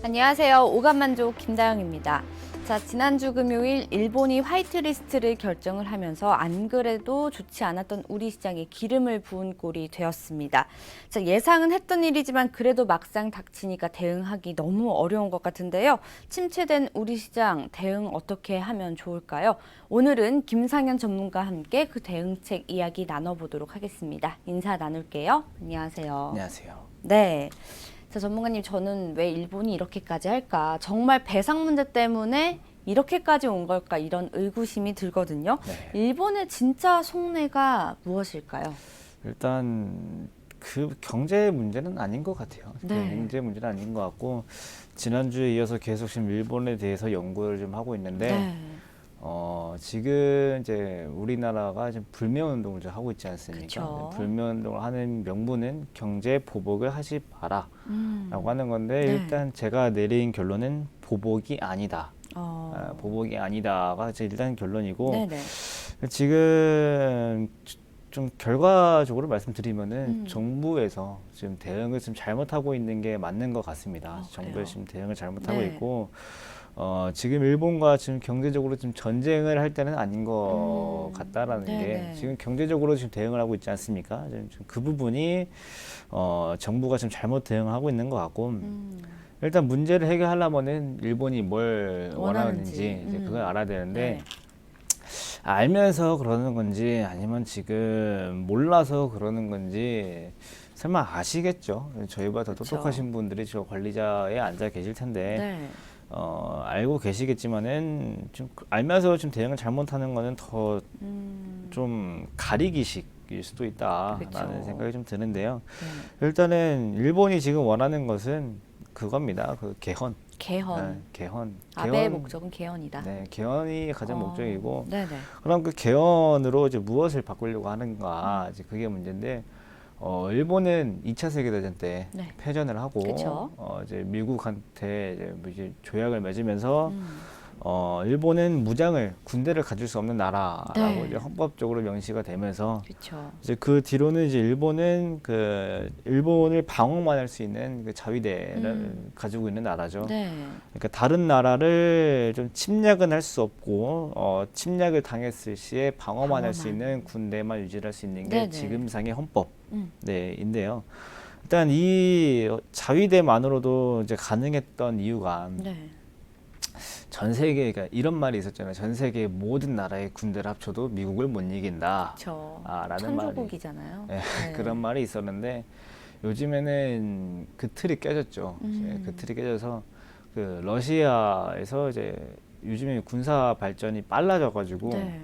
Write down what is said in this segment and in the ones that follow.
안녕하세요. 오감만족 김다영입니다. 자, 지난주 금요일 일본이 화이트리스트를 결정을 하면서 안 그래도 좋지 않았던 우리 시장에 기름을 부은 꼴이 되었습니다. 자, 예상은 했던 일이지만 그래도 막상 닥치니까 대응하기 너무 어려운 것 같은데요. 침체된 우리 시장 대응 어떻게 하면 좋을까요? 오늘은 김상현 전문가와 함께 그 대응책 이야기 나눠보도록 하겠습니다. 인사 나눌게요. 안녕하세요. 안녕하세요. 네. 자, 전문가님, 저는 왜 일본이 이렇게까지 할까? 정말 배상 문제 때문에 이렇게까지 온 걸까? 이런 의구심이 들거든요. 네. 일본의 진짜 속내가 무엇일까요? 일단 그 경제 문제는 아닌 것 같아요. 네. 경제 문제는 아닌 것 같고 지난주에 이어서 계속 지금 일본에 대해서 연구를 좀 하고 있는데 네. 지금 이제 우리나라가 지금 불매 운동을 좀 하고 있지 않습니까? 그쵸. 불매 운동을 하는 명분은 경제 보복을 하지 마라라고 하는 건데 네. 일단 제가 내린 결론은 보복이 아니다. 보복이 아니다가 제 일단 결론이고 네네. 지금 좀 결과적으로 말씀드리면은 정부에서 지금 대응을 좀 잘못하고 있는 게 맞는 것 같습니다. 정부에서 그래요? 지금 대응을 잘못하고 네. 있고 지금 일본과 지금 경제적으로 지금 전쟁을 할 때는 아닌 것 같다라는 게 네네. 지금 경제적으로 지금 대응을 하고 있지 않습니까? 지금 그 부분이 정부가 지금 잘못 대응하고 있는 것 같고 일단 문제를 해결하려면은 일본이 뭘 원하는지 이제 그걸 알아야 되는데 네. 알면서 그러는 건지 아니면 지금 몰라서 그러는 건지 설마 아시겠죠? 저희보다 더 그쵸. 똑똑하신 분들이 저 관리자에 앉아 계실 텐데 네. 알고 계시겠지만은 좀 알면서 좀 대응을 잘못하는 거는 더 좀 가리기식일 수도 있다라는 그쵸. 생각이 좀 드는데요. 네. 일단은 일본이 지금 원하는 것은 그겁니다. 그 개헌. 개헌. 네, 개헌. 아베의 목적은 개헌이다. 네, 개헌이 가장 목적이고 네네. 그럼 그 개헌으로 이제 무엇을 바꾸려고 하는가 이제 그게 문제인데 일본은 2차 세계대전 때 네. 패전을 하고 그쵸. 이제 미국한테 이제 조약을 맺으면서 일본은 군대를 가질 수 없는 나라라고 네. 이제 헌법적으로 명시가 되면서 그쵸. 이제 그 뒤로는 이제 일본은 그 일본을 방어만 할 수 있는 그 자위대를 가지고 있는 나라죠. 네. 그러니까 다른 나라를 좀 침략은 할 수 없고 침략을 당했을 시에 방어만 할 수 방어만. 있는 군대만 유지할 수 있는 게 네네. 지금상의 헌법 음. 인데요. 일단 이 자위대만으로도 이제 가능했던 이유가 네. 전 세계가 이런 말이 있었잖아요. 전 세계 모든 나라의 군대를 합쳐도 미국을 못 이긴다. 그쵸. 라는 말이 천조국이잖아요. 예, 네. 그런 말이 있었는데 요즘에는 그 틀이 깨졌죠. 이제 그 틀이 깨져서 그 러시아에서 이제 요즘에 군사 발전이 빨라져가지고 네.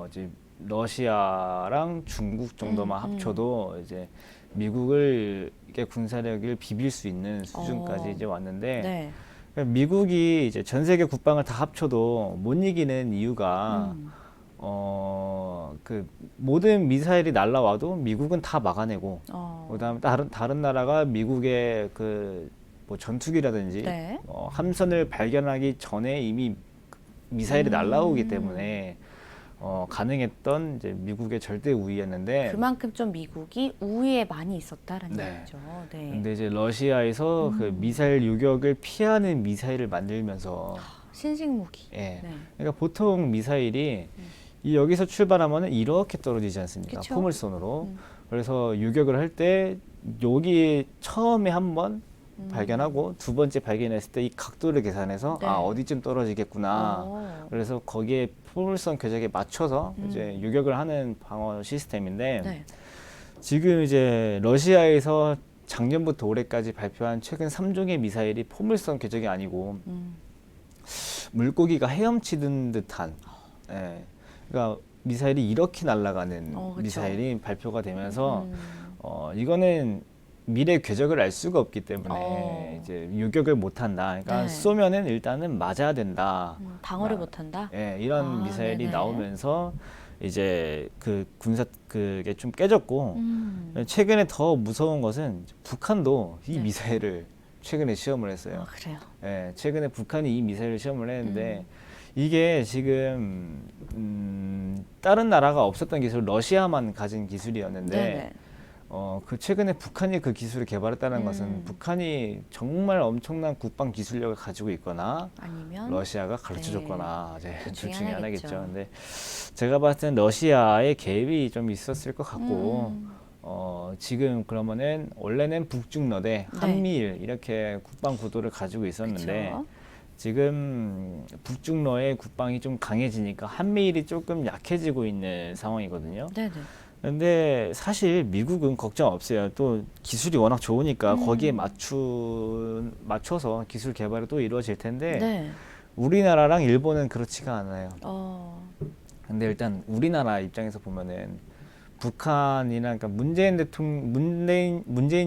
이제 러시아랑 중국 정도만 합쳐도 이제 미국을 이게 군사력을 비빌 수 있는 수준까지 이제 왔는데 네. 미국이 이제 전 세계 국방을 다 합쳐도 못 이기는 이유가 그 모든 미사일이 날라와도 미국은 다 막아내고 그다음에 다른 나라가 미국의 그 뭐 전투기라든지 네. 함선을 발견하기 전에 이미 미사일이 날라오기 때문에 가능했던 이제 미국의 절대 우위였는데 그만큼 좀 미국이 우위에 많이 있었다라는 네. 얘기죠. 네. 근데 이제 러시아에서 그 미사일 유격을 피하는 미사일을 만들면서 신식 무기. 예. 네. 그러니까 보통 미사일이 이 여기서 출발하면은 이렇게 떨어지지 않습니까? 그쵸? 포물선으로. 그래서 유격을 할 때 여기 처음에 한번 발견하고 두 번째 발견했을 때 이 각도를 계산해서 네. 어디쯤 떨어지겠구나. 그래서 거기에 포물선 궤적에 맞춰서 이제 유격을 하는 방어 시스템인데 네. 지금 이제 러시아에서 작년부터 올해까지 발표한 최근 3종의 미사일이 포물선 궤적이 아니고 물고기가 헤엄치는 듯한 예. 그러니까 미사일이 이렇게 날아가는 그쵸. 미사일이 발표가 되면서 이거는 미래 궤적을 알 수가 없기 때문에 이제 유격을 못 한다. 그러니까 네. 쏘면은 일단은 맞아야 된다. 방어를 못한다. 예, 이런 미사일이 네네. 나오면서 이제 그 군사 그게 좀 깨졌고 최근에 더 무서운 것은 북한도 이 네. 미사일을 최근에 시험을 했어요. 그래요. 예, 최근에 북한이 이 미사일을 시험을 했는데 이게 지금 다른 나라가 없었던 기술, 러시아만 가진 기술이었는데 네네. 그 최근에 북한이 그 기술을 개발했다는 것은 북한이 정말 엄청난 국방 기술력을 가지고 있거나 아니면 러시아가 가르쳐줬거나 이제 둘 둘 중에 중에 하나겠죠. 하나겠죠. 근데 제가 봤을 땐 러시아의 개입이 좀 있었을 것 같고 지금 그러면은 원래는 북중러대 한미일 이렇게 국방 구도를 가지고 있었는데 그쵸. 지금 북중러의 국방이 좀 강해지니까 한미일이 조금 약해지고 있는 상황이거든요. 네네. 근데 사실 미국은 걱정 없어요. 또 기술이 워낙 좋으니까 거기에 맞춰서 기술 개발이 또 이루어질 텐데 네. 우리나라랑 일본은 그렇지가 않아요. 어, 근데 일단 우리나라 입장에서 보면은 북한이나 그러니까 문재인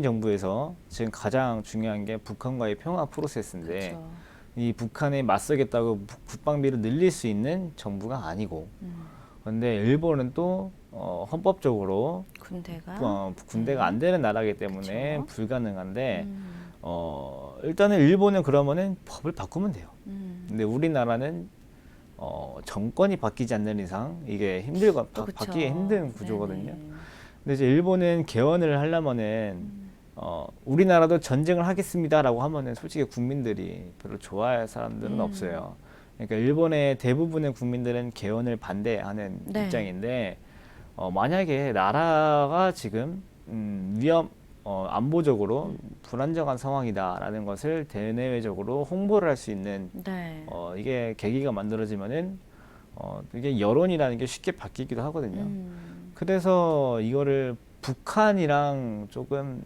정부에서 지금 가장 중요한 게 북한과의 평화 프로세스인데 그렇죠. 이 북한에 맞서겠다고 국방비를 늘릴 수 있는 정부가 아니고 근데 일본은 또 헌법적으로 군대가 안 되는 나라이기 때문에 그쵸. 불가능한데 일단은 일본은 그러면은 법을 바꾸면 돼요. 근데 우리나라는 정권이 바뀌지 않는 이상 이게 또 그쵸. 바뀌기 힘든 구조거든요. 네네. 근데 이제 일본은 개헌을 하려면은 우리나라도 전쟁을 하겠습니다라고 하면은 솔직히 국민들이 별로 좋아할 사람들은 없어요. 그러니까 일본의 대부분의 국민들은 개헌을 반대하는 네. 입장인데 만약에 나라가 지금 안보적으로 불안정한 상황이다라는 것을 대내외적으로 홍보를 할 수 있는 네. 이게 계기가 만들어지면은 이게 여론이라는 게 쉽게 바뀌기도 하거든요. 그래서 이거를 북한이랑 조금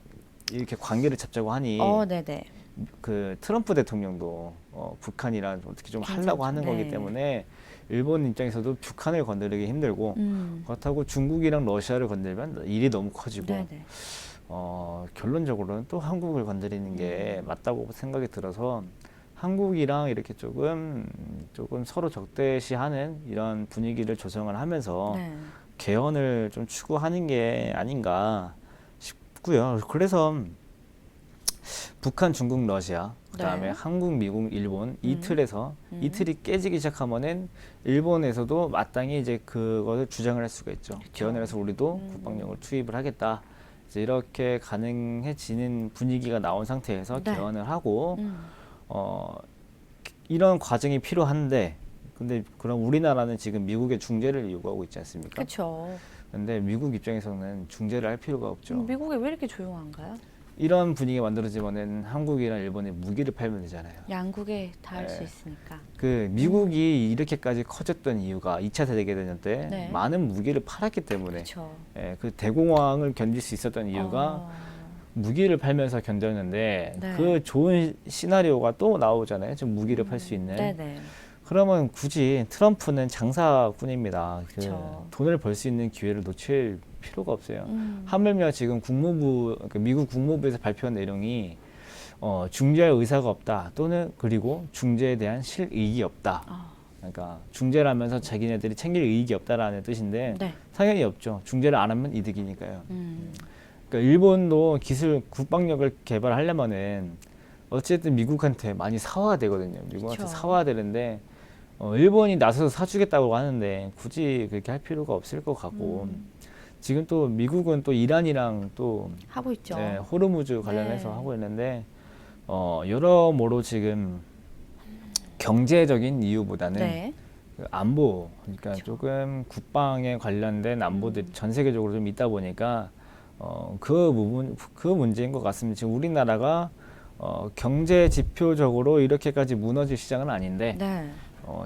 이렇게 관계를 잡자고 하니 네네. 그 트럼프 대통령도 북한이랑 어떻게 좀 하려고 하는 거기 네. 때문에 일본 입장에서도 북한을 건드리기 힘들고 그렇다고 중국이랑 러시아를 건들면 일이 너무 커지고 네네. 결론적으로는 또 한국을 건드리는 게 맞다고 생각이 들어서 한국이랑 이렇게 조금 서로 적대시하는 이런 분위기를 조성을 하면서 네. 개헌을 좀 추구하는 게 아닌가 싶고요. 그래서 북한, 중국, 러시아, 그다음에 네. 한국, 미국, 일본 이 틀에서 이 틀이 깨지기 시작하면은 일본에서도 마땅히 이제 그것을 주장을 할 수가 있죠. 개헌을 해서 우리도 국방력을 투입을 하겠다. 이제 이렇게 가능해지는 분위기가 나온 상태에서 네. 개헌을 하고 이런 과정이 필요한데 근데 그럼 우리나라는 지금 미국의 중재를 요구하고 있지 않습니까? 그렇죠. 근데 미국 입장에서는 중재를 할 필요가 없죠. 미국이 왜 이렇게 조용한가요? 이런 분위기가 만들어지면은 한국이랑 일본에 무기를 팔면 되잖아요. 양국에 다 할 수 네. 있으니까. 그 미국이 이렇게까지 커졌던 이유가 2차 세계대전 때 네. 많은 무기를 팔았기 때문에 그렇죠. 그 대공황을 견딜 수 있었던 이유가 무기를 팔면서 견뎠는데 네. 그 좋은 시나리오가 또 나오잖아요. 좀 무기를 팔 수 있는. 네네. 그러면 굳이 트럼프는 장사꾼입니다. 그쵸. 돈을 벌 수 있는 기회를 놓칠 필요가 없어요. 하물며 지금 그러니까 미국 국무부에서 발표한 내용이 중재할 의사가 없다 또는 그리고 중재에 대한 실익이 없다. 그러니까 중재를 하면서 자기네들이 챙길 이익이 없다라는 뜻인데 네. 당연히 없죠. 중재를 안 하면 이득이니까요. 그러니까 일본도 기술 국방력을 개발하려면은 어쨌든 미국한테 많이 사와야 되거든요. 미국한테 그쵸. 사와야 되는데 일본이 나서서 사주겠다고 하는데 굳이 그렇게 할 필요가 없을 것 같고 지금 또 미국은 또 이란이랑 또 하고 있죠. 호르무즈 관련해서 네. 하고 있는데 여러모로 지금 경제적인 이유보다는 네. 그 안보 그러니까 그쵸. 조금 국방에 관련된 안보들이 전 세계적으로 좀 있다 보니까 그 문제인 것 같습니다. 지금 우리나라가 경제 지표적으로 이렇게까지 무너질 시장은 아닌데 네.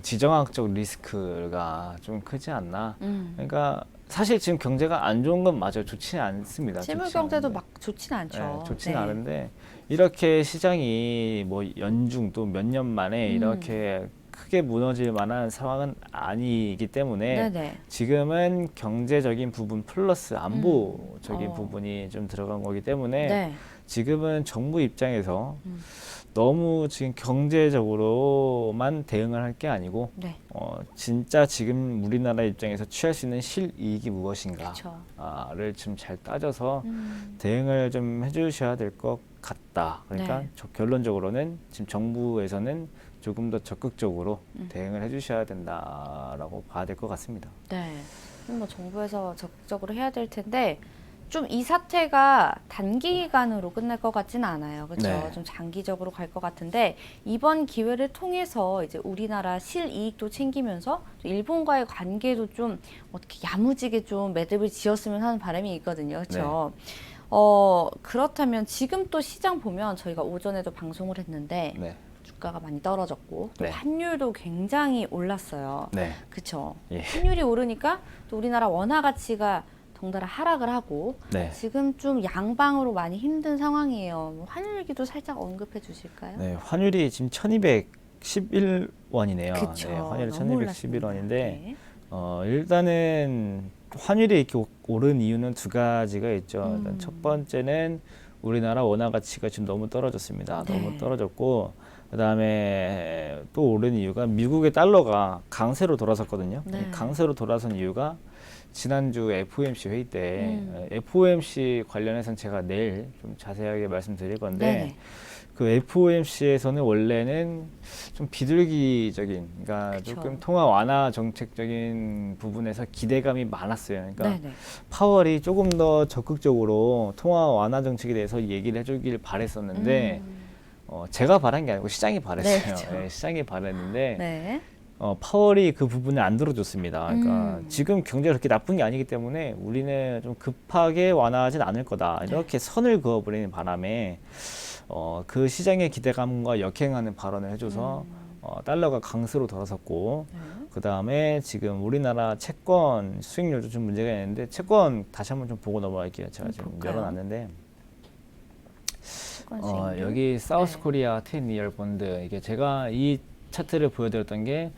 지정학적 리스크가 좀 크지 않나. 그러니까 사실 지금 경제가 안 좋은 건 맞아요. 좋지는 않습니다. 실물 좋지 경제도 않은데. 막 좋지는 않죠. 좋지는 네. 않은데 이렇게 시장이 뭐 연중 또 몇 년 만에 이렇게 크게 무너질 만한 상황은 아니기 때문에 네네. 지금은 경제적인 부분 플러스 안보적인 어. 부분이 좀 들어간 거기 때문에 네. 지금은 정부 입장에서 너무 지금 경제적으로만 대응을 할 게 아니고 네. 진짜 지금 우리나라 입장에서 취할 수 있는 실이익이 무엇인가를 그쵸. 좀 잘 따져서 대응을 좀 해주셔야 될 것 같다. 그러니까 네. 결론적으로는 지금 정부에서는 조금 더 적극적으로 대응을 해주셔야 된다라고 봐야 될 것 같습니다. 네. 뭐 정부에서 적극적으로 해야 될 텐데 좀 이 사태가 단기간으로 끝날 것 같지는 않아요. 그렇죠? 네. 좀 장기적으로 갈 것 같은데 이번 기회를 통해서 이제 우리나라 실이익도 챙기면서 또 일본과의 관계도 좀 어떻게 야무지게 좀 매듭을 지었으면 하는 바람이 있거든요. 그렇죠? 그렇다면 지금 또 시장 보면 저희가 오전에도 방송을 했는데 네. 주가가 많이 떨어졌고 또 네. 환율도 굉장히 올랐어요. 네. 그렇죠? 예. 환율이 오르니까 또 우리나라 원화 가치가 덩달아 하락을 하고 네. 지금 좀 양방으로 많이 힘든 상황이에요. 뭐 환율 얘기도 살짝 언급해 주실까요? 네, 환율이 지금 1211원이네요. 그쵸. 네, 환율이 너무 올랐습니다. 1211원인데 네. 일단은 환율이 이렇게 오른 이유는 두 가지가 있죠. 일단 음. 첫 번째는 우리나라 원화 가치가 지금 너무 떨어졌습니다. 네. 너무 떨어졌고 그다음에 또 오른 이유가 미국의 달러가 강세로 돌아섰거든요. 네. 강세로 돌아선 이유가 지난주 FOMC 회의 때 FOMC 관련해서는 제가 내일 좀 자세하게 말씀드릴 건데 네네. 그 FOMC에서는 원래는 좀 비둘기적인, 그러니까 그쵸. 조금 통화 완화 정책적인 부분에서 기대감이 많았어요. 그러니까 네네. 파월이 조금 더 적극적으로 통화 완화 정책에 대해서 얘기를 해주길 바랬었는데 제가 바란 게 아니고 시장이 바랬어요. 네, 그쵸. 네, 시장이 바랬는데 네. 파월이 그 부분을 안 들어줬습니다. 그러니까 음. 지금 경제가 그렇게 나쁜 게 아니기 때문에 우리는 좀 급하게 완화하진 않을 거다. 이렇게 선을 그어버리는 바람에 그 시장의 기대감과 역행하는 발언을 해줘서 달러가 강세로 돌아섰고 네. 그 다음에 지금 우리나라 채권 수익률도 좀 문제가 있는데 채권 다시 한번 좀 보고 넘어갈게요. 제가 지금 볼까요? 열어놨는데 채권 수익률. 여기 사우스 네. 코리아 10이어 본드 이게 제가 이 차트를 보여드렸던 게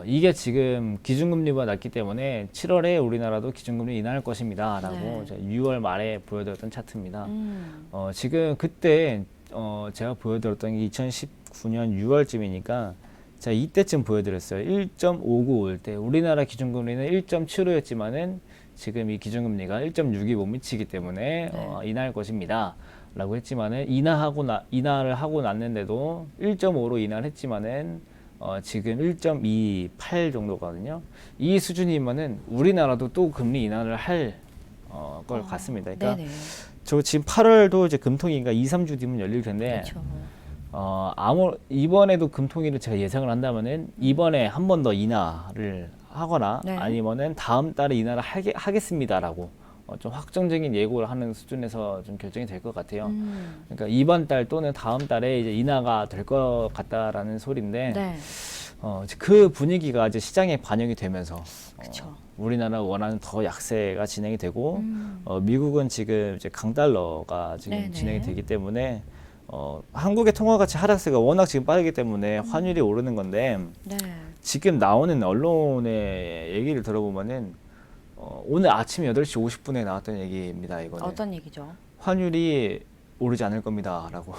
이게 지금 기준금리가 낮기 때문에 7월에 우리나라도 기준금리 인하할 것입니다 라고 네. 제가 6월 말에 보여드렸던 차트입니다. 지금 그때 제가 보여드렸던 게 2019년 6월쯤이니까 제가 이때쯤 보여드렸어요. 1.59 올 때 우리나라 기준금리는 1.75였지만은 지금 이 기준금리가 1.6이 못 미치기 때문에 네. 인하할 것입니다 라고 했지만은 인하를 하고 났는데도 1.5로 인하를 했지만은 지금 1.28 정도거든요. 이 수준이면은 우리나라도 또 금리 인하를 할 걸 같습니다. 그러니까 네네. 저 지금 8월도 이제 금통위가 2, 3주 뒤면 열릴 텐데 그렇죠. 이번에도 금통위를 제가 예상을 한다면은 이번에 한 번 더 인하를 하거나 네. 아니면은 다음 달에 인하를 하겠습니다라고 좀 확정적인 예고를 하는 수준에서 좀 결정이 될 것 같아요. 그러니까 이번 달 또는 다음 달에 이제 인하가 될 것 같다라는 소리인데 네. 그 분위기가 이제 시장에 반영이 되면서 그쵸. 우리나라 원화는 더 약세가 진행이 되고 미국은 지금 이제 강달러가 지금 네네. 진행이 되기 때문에 한국의 통화 가치 하락세가 워낙 지금 빠르기 때문에 환율이 오르는 건데 네. 지금 나오는 언론의 얘기를 들어보면은 오늘 아침 8시 50분에 나왔던 얘기입니다. 이거는 어떤 얘기죠? 환율이 오르지 않을 겁니다라고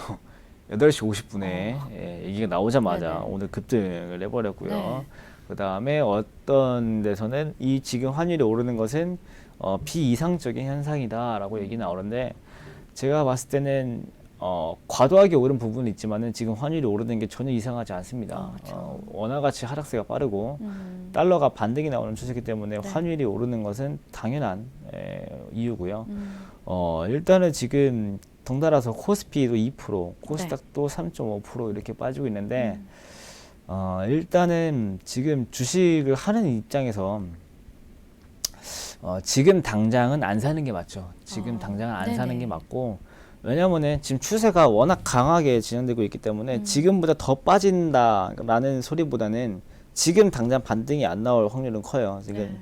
8시 50분에 얘기가 나오자마자 네네. 오늘 급등을 해버렸고요. 네. 그 다음에 어떤 데서는 이 지금 환율이 오르는 것은 비이상적인 현상이다라고 얘기 나오는데 제가 봤을 때는 과도하게 오른 부분은 있지만은 지금 환율이 오르는 게 전혀 이상하지 않습니다. 원화 가치 하락세가 빠르고 달러가 반등이 나오는 추세이기 때문에 네. 환율이 오르는 것은 당연한 이유고요. 일단은 지금 덩달아서 코스피도 2%, 코스닥도 3.5% 이렇게 빠지고 있는데 일단은 지금 주식을 하는 입장에서 지금 당장은 안 사는 게 맞죠. 지금 당장은 안 사는 게 맞고 왜냐면은 지금 추세가 워낙 강하게 진행되고 있기 때문에 지금보다 더 빠진다라는 소리보다는 지금 당장 반등이 안 나올 확률은 커요. 지금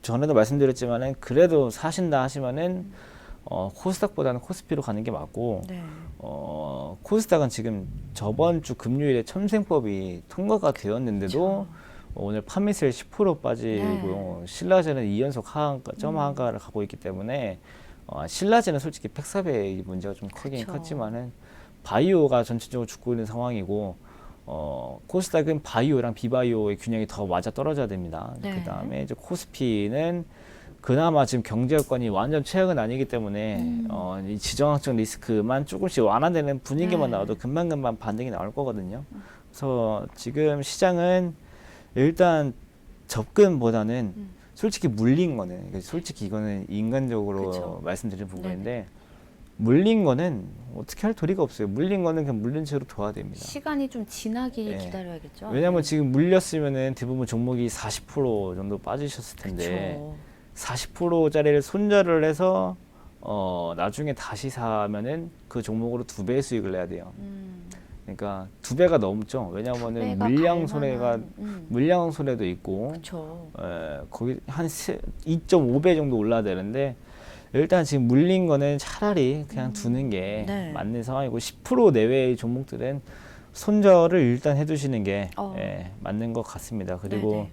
전에도 말씀드렸지만은 그래도 사신다 하시면은 코스닥보다는 코스피로 가는 게 맞고 네. 코스닥은 지금 저번 주 금요일에 첨생법이 통과가 되었는데도 오늘 판매세율 10% 빠지고요. 신라제는 2연속 점 하한가를 가고 있기 때문에 신라제는 솔직히 팩사배의 문제가 좀 크긴 그쵸. 컸지만은 바이오가 전체적으로 죽고 있는 상황이고 코스닥은 바이오랑 비바이오의 균형이 더 맞아 떨어져야 됩니다. 네. 그 다음에 이제 코스피는 그나마 지금 경제 여건이 완전 최악은 아니기 때문에 이 지정학적 리스크만 조금씩 완화되는 분위기만 네. 나와도 금방금방 반등이 나올 거거든요. 그래서 지금 시장은 일단 접근보다는 솔직히 물린 거는 그러니까 솔직히 이거는 인간적으로 그쵸. 말씀드리는 부분인데 물린 거는 어떻게 할 도리가 없어요. 물린 거는 그냥 물린 채로 둬야 됩니다. 시간이 좀 지나길 예. 기다려야겠죠. 왜냐하면 지금 물렸으면은 대부분 종목이 40% 정도 빠지셨을 텐데 그쵸. 40%짜리를 손절을 해서 나중에 다시 사면은 그 종목으로 2배의 수익을 내야 돼요. 그러니까 2배가 넘죠. 왜냐하면은 배가 물량 갈 손해가 만한, 물량 손해도 있고 그쵸. 거기 한 2.5배 정도 올라야 되는데 일단 지금 물린 거는 차라리 그냥 두는 게 네. 맞는 상황이고 10% 내외의 종목들은 손절을 일단 해두시는 게 맞는 것 같습니다. 그리고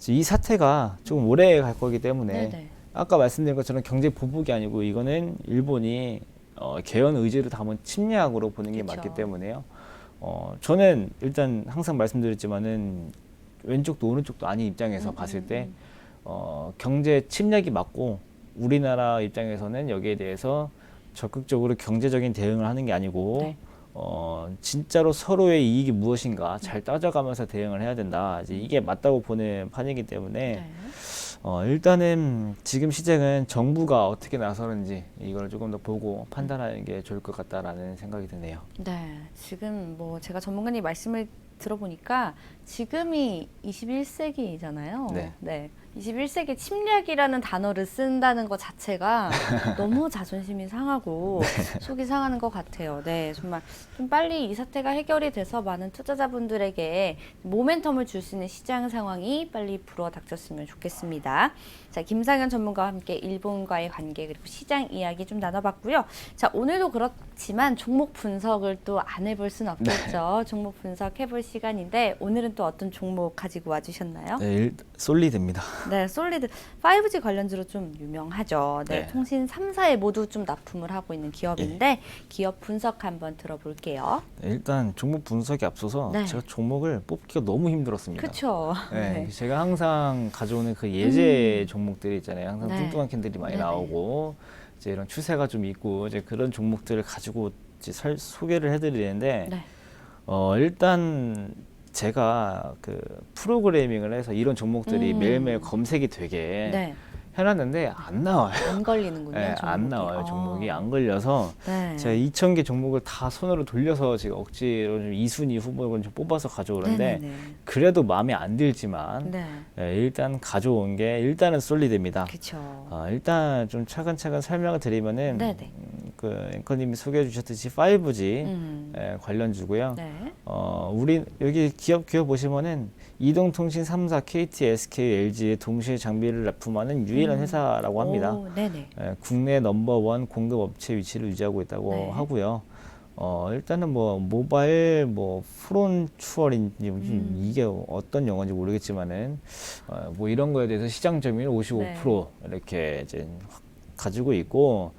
이 사태가 조금 오래 갈 거기 때문에 네네. 아까 말씀드린 것처럼 경제 보복이 아니고 이거는 일본이 개헌 의지를 담은 침략으로 보는 게 그쵸. 맞기 때문에요. 저는 일단 항상 말씀드렸지만은 왼쪽도 오른쪽도 아닌 입장에서 봤을 때 경제 침략이 맞고 우리나라 입장에서는 여기에 대해서 적극적으로 경제적인 대응을 하는 게 아니고 네. 진짜로 서로의 이익이 무엇인가 잘 따져가면서 대응을 해야 된다. 이제 이게 맞다고 보는 판이기 때문에 네. 일단은 지금 시장은 정부가 어떻게 나서는지 이걸 조금 더 보고 판단하는 게 좋을 것 같다라는 생각이 드네요. 네, 지금 뭐 제가 전문가님 말씀을 들어보니까 지금이 21세기잖아요. 네. 21세기 침략이라는 단어를 쓴다는 것 자체가 너무 자존심이 상하고 속이 상하는 것 같아요. 네, 정말 좀 빨리 이 사태가 해결이 돼서 많은 투자자분들에게 모멘텀을 줄 수 있는 시장 상황이 빨리 불어닥쳤으면 좋겠습니다. 자, 김상현 전문가와 함께 일본과의 관계 그리고 시장 이야기 좀 나눠봤고요. 자, 오늘도 그렇지만 종목 분석을 또 안 해볼 순 없겠죠. 종목 분석해볼 시간인데 오늘은 또 어떤 종목 가지고 와주셨나요? 네, 솔리드입니다. 네, 솔리드 5G 관련주로 좀 유명하죠. 네, 네. 통신 3사에 모두 좀 납품을 하고 있는 기업인데 기업 분석 한번 들어볼게요. 네, 일단 종목 분석에 앞서서 네. 제가 종목을 뽑기가 너무 힘들었습니다. 그렇죠. 네, 제가 항상 가져오는 그 예제 종목들이 있잖아요. 항상 네. 뚱뚱한 캔들이 많이 네네. 나오고 이제 이런 추세가 좀 있고 이제 그런 종목들을 가지고 이제 소개를 해드리는데 네. 일단 제가 그 프로그래밍을 해서 이런 종목들이 매일매일 검색이 되게 네. 해놨는데 안 나와요. 안 걸리는군요. 네, 안 종목이. 나와요. 종목이 안 걸려서 네. 제가 2,000개 종목을 다 손으로 돌려서 제가 억지로 좀 2순위 후보를 좀 뽑아서 가져오는데 네네네. 그래도 마음에 안 들지만 네. 일단 가져온 게 일단은 솔리드입니다. 그렇죠. 일단 좀 차근차근 설명을 드리면은 네네. 그 앵커님이 소개해 주셨듯이 5G 관련주고요. 네. 우리 여기 기업 보시면은 이동통신 3사, KT, SK, LG에 동시에 장비를 납품하는 유일한 회사라고 합니다. 오, 네네. 국내 넘버원 공급 업체 위치를 유지하고 있다고 네. 하고요. 일단은 뭐 모바일 뭐 프론추얼인지 이게 어떤 영어인지 모르겠지만은 뭐 이런 거에 대해서 시장 점유율 55% 이렇게 이제 가지고 있고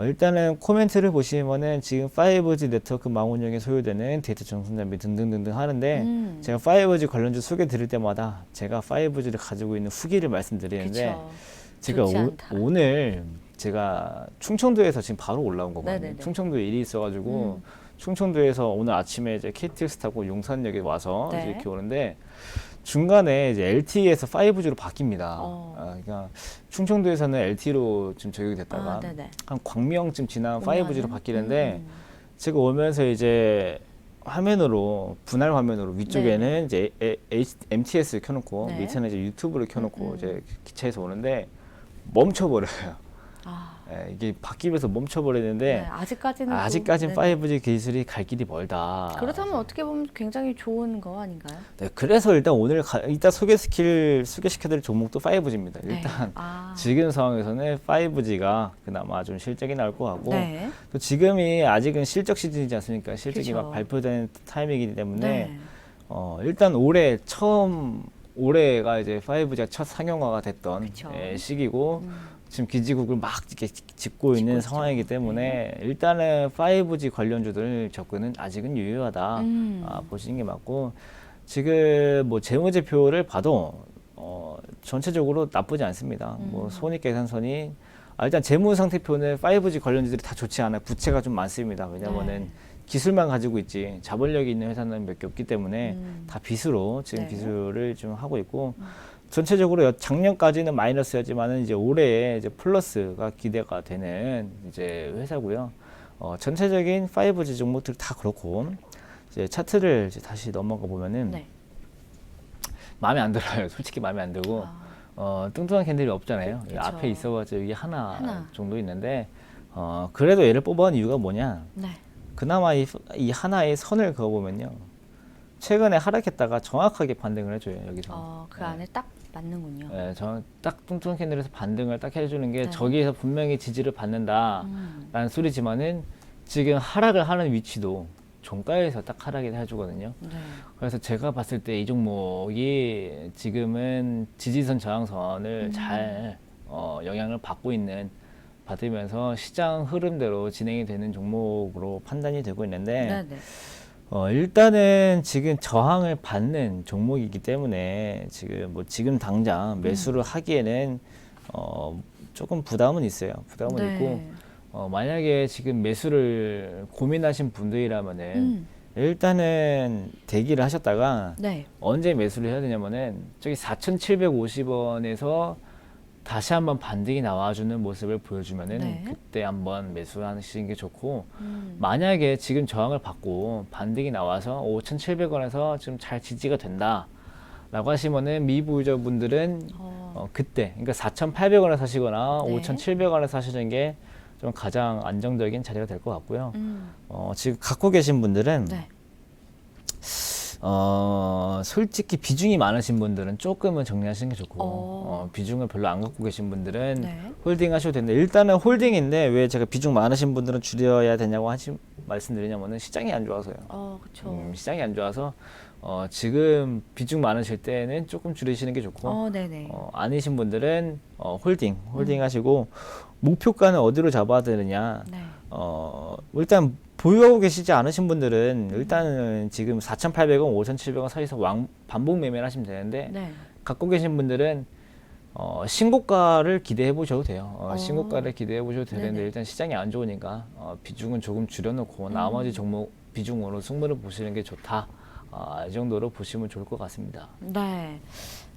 일단은 코멘트를 보시면은 지금 5G 네트워크 망 운영에 소요되는 데이터 전송 장비 등등등등 하는데 제가 5G 관련주 소개 드릴 때마다 제가 5G를 가지고 있는 후기를 말씀드리는데 그쵸. 제가 좋지 않다. 오늘 제가 충청도에서 지금 바로 올라온 거거든요. 네네네. 충청도에 일이 있어가지고 충청도에서 오늘 아침에 이제 KTX 타고 용산역에 와서 네. 이제 이렇게 오는데 중간에 이제 LTE에서 5G로 바뀝니다. 그러니까 충청도에서는 LTE로 지금 적용이 됐다가 네네. 한 광명쯤 지나면 오면은? 5G로 바뀌는데 제가 오면서 이제 화면으로 분할 화면으로 위쪽에는 이제 MTS를 켜놓고 네. 밑에는 이제 유튜브를 켜놓고 이제 기차에서 오는데 멈춰버려요. 아, 이게 바뀌면서 멈춰버리는데 네, 아직까지는 아직까지는 네네. 5G 기술이 갈 길이 멀다. 그렇다면 어떻게 보면 굉장히 좋은 거 아닌가요? 네, 그래서 일단 오늘 이따 소개시켜드릴 종목도 5G입니다. 네. 일단 아. 지금 상황에서는 5G가 그나마 좀 실적이 나올 것 같고 네. 또 지금이 아직은 실적 시즌이지 않습니까? 실적이 그쵸. 막 발표되는 타이밍이기 때문에 네. 일단 올해가 이제 5G가 첫 상용화가 됐던 그쵸. 시기고 지금 기지국을 막 이렇게 짓고 있는 있죠. 상황이기 때문에 일단은 5G 관련주들 접근은 아직은 유효하다 보시는 게 맞고 지금 뭐 재무제표를 봐도 전체적으로 나쁘지 않습니다. 뭐 손익계산선이 일단 재무상태표는 5G 관련주들이 다 좋지 않아요. 부채가 좀 많습니다. 왜냐면은 기술만 가지고 있지 자본력이 있는 회사는 몇 개 없기 때문에 다 빚으로 지금 네. 기술을 좀 하고 있고 전체적으로 작년까지는 마이너스였지만은 이제 올해 이제 플러스가 기대가 되는 이제 회사고요. 전체적인 5G 종목들 다 그렇고 이제 차트를 이제 다시 넘어가 보면은 네. 마음에 안 들어요. 솔직히 마음에 안 들고 뚱뚱한 캔들이 없잖아요. 그쵸. 앞에 있어가지고 여기 하나 하나. 정도 있는데 그래도 얘를 뽑아온 이유가 뭐냐? 네. 그나마 이 하나의 선을 그어보면요. 최근에 하락했다가 정확하게 반등을 해줘요. 여기서. 그 안에 딱 맞는군요. 네, 딱 뚱뚱한 캔들에서 반등을 딱 해주는 게 네. 저기에서 분명히 지지를 받는다라는 소리지만은 지금 하락을 하는 위치도 종가에서 딱 하락이 해주거든요. 네. 그래서 제가 봤을 때 이 종목이 지금은 지지선 저항선을 잘 영향을 받으면서 시장 흐름대로 진행이 되는 종목으로 판단이 되고 있는데 네, 네. 일단은 지금 저항을 받는 종목이기 때문에 지금 당장 매수를 하기에는 조금 부담은 있어요. 부담은 네. 있고 만약에 지금 매수를 고민하신 분들이라면은 일단은 대기를 하셨다가 네. 언제 매수를 해야 되냐면은 저기 4,750원에서 다시 한번 반등이 나와주는 모습을 보여주면은 네. 그때 한번 매수하시는 게 좋고 만약에 지금 저항을 받고 반등이 나와서 5,700원에서 좀 잘 지지가 된다 라고 하시면은 미보유자분들은 그때 그러니까 4,800원에 사시거나 네. 5,700원에 사시는 게 좀 가장 안정적인 자리가 될 것 같고요. 지금 갖고 계신 분들은 네. 솔직히 비중이 많으신 분들은 조금은 정리하시는 게 좋고 비중을 별로 안 갖고 계신 분들은 네. 홀딩 하셔도 되는데 일단은 홀딩인데 왜 제가 비중 많으신 분들은 줄여야 되냐고 말씀드리냐면은 시장이 안 좋아서요. 그렇죠. 시장이 안 좋아서 지금 비중 많으실 때는 조금 줄이시는 게 좋고 네네. 아니신 분들은 홀딩 하시고 목표가는 어디로 잡아야 되느냐. 네. 일단 보유하고 계시지 않으신 분들은 일단은 지금 4,800원, 5,700원 사이에서 반복 매매를 하시면 되는데 네. 갖고 계신 분들은 신고가를 기대해 보셔도 돼요. 신고가를 기대해 보셔도 되는데 네네. 일단 시장이 안 좋으니까 비중은 조금 줄여놓고 나머지 종목 비중으로 승부를 보시는 게 좋다. 이 정도로 보시면 좋을 것 같습니다. 네.